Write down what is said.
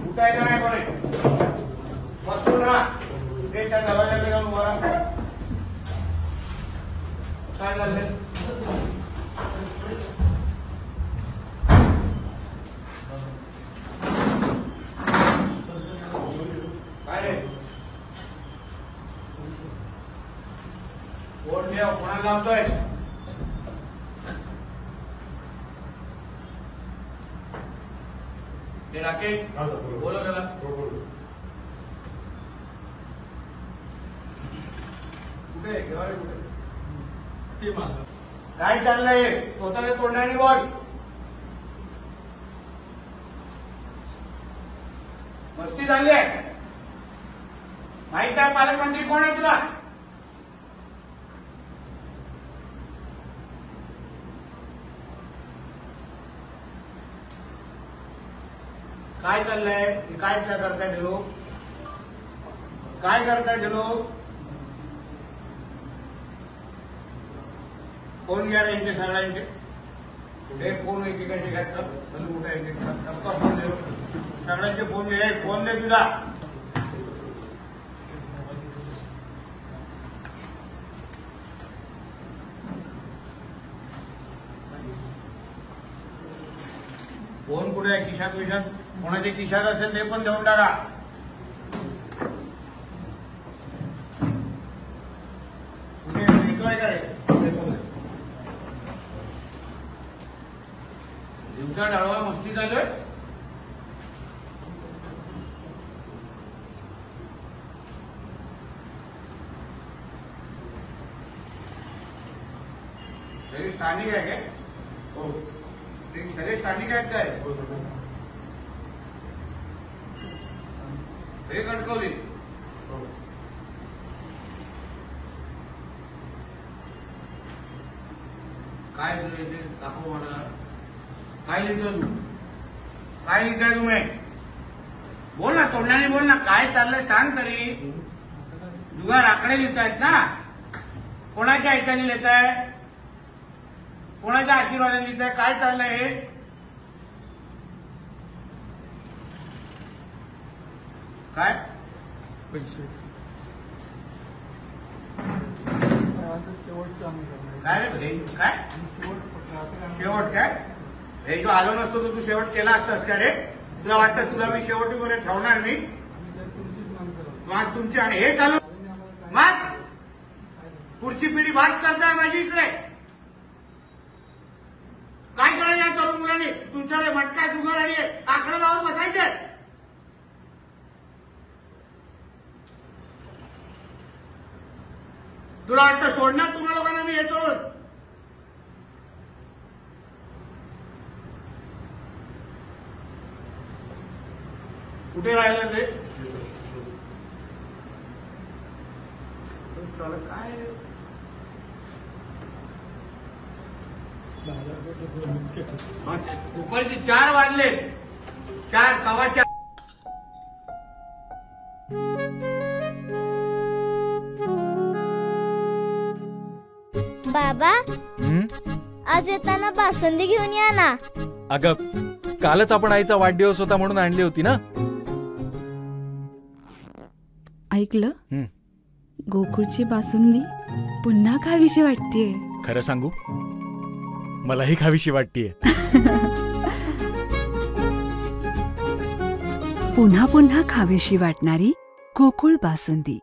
उठायला नाही कोणी बसून राहा. त्या दरवाजाकडे जाऊन उभा राहा. काय झालं? काय रे? बोर्ड ठेव. कोणाला लावतोय? राकेश बोलो त्याला. कुठे घेवा रे? कुठे काय चाललंय? स्वतःच्या तोंडाने बोल. मस्ती झाली आहे. माहित आहे पालकमंत्री कोण आहे तुला? काय चाललंय? काय करताय ते लोक? काय करताय ते लोक? फोन घ्या रे इथे सगळ्यांचे. कुठे फोन एकेकाचे घ्यायचं? कुठे एक फोन दे. सगळ्यांचे फोन दे. फोन दे तुला. फोन कुठे आहे? खिशात विशात? कोणाच्या खिशात असेल ते पण देऊन टाका. कुठे येतोय का रे? दिवसा डाळवा मस्ती झालोय. सगळे स्थानिक आहे काय? हो, सगळे स्थानिक आहेत काय? हे कणकवली. काय तुला इथे दाखव मला. काय लिहितो तू? काय लिहिताय तुम्ही? बोल ना, तोंडाने बोल ना. काय चाललंय सांग तरी. जुगार आकडे लिहितायत ना? कोणाच्या ऐकाने लिहिताय? कोणाच्या आशीर्वादाने लिहिताय? काय चाललंय हे? काय पैसे? काय रे? काय शेवट? काय हे जो आलो नसतो तर तू शेवट केला असतास का रे? तुला वाटतं तुला मी शेवटीपर्यंत ठेवणार नाही? मग तुमची आणि हे चालू मग पुढची पिढी भात करताय माझी इकडे. काय करायचं या तरुण मुलांनी? तुमच्याकडे मटका जुगार आणि आकडे लावून बसायचे. तुला वाटतं सोडणार तुम्हाला लोकांना मी हे सोडून? कुठे राहिलं ते? काय दुपारचे 4 वाजले. 4 सव्वा 4. बाबा आज येताना बासुंदी घेऊन या ना. अगं कालच आपण आईचा वाढदिवस होता म्हणून आणली होती ना. ऐकलं? गोकुळची बासुंदी पुन्हा खावीशी वाटतेय. खरं सांगू, मलाही खावीशी वाटतेय. पुन्हा पुन्हा खावीशी वाटणारी गोकुळ बासुंदी.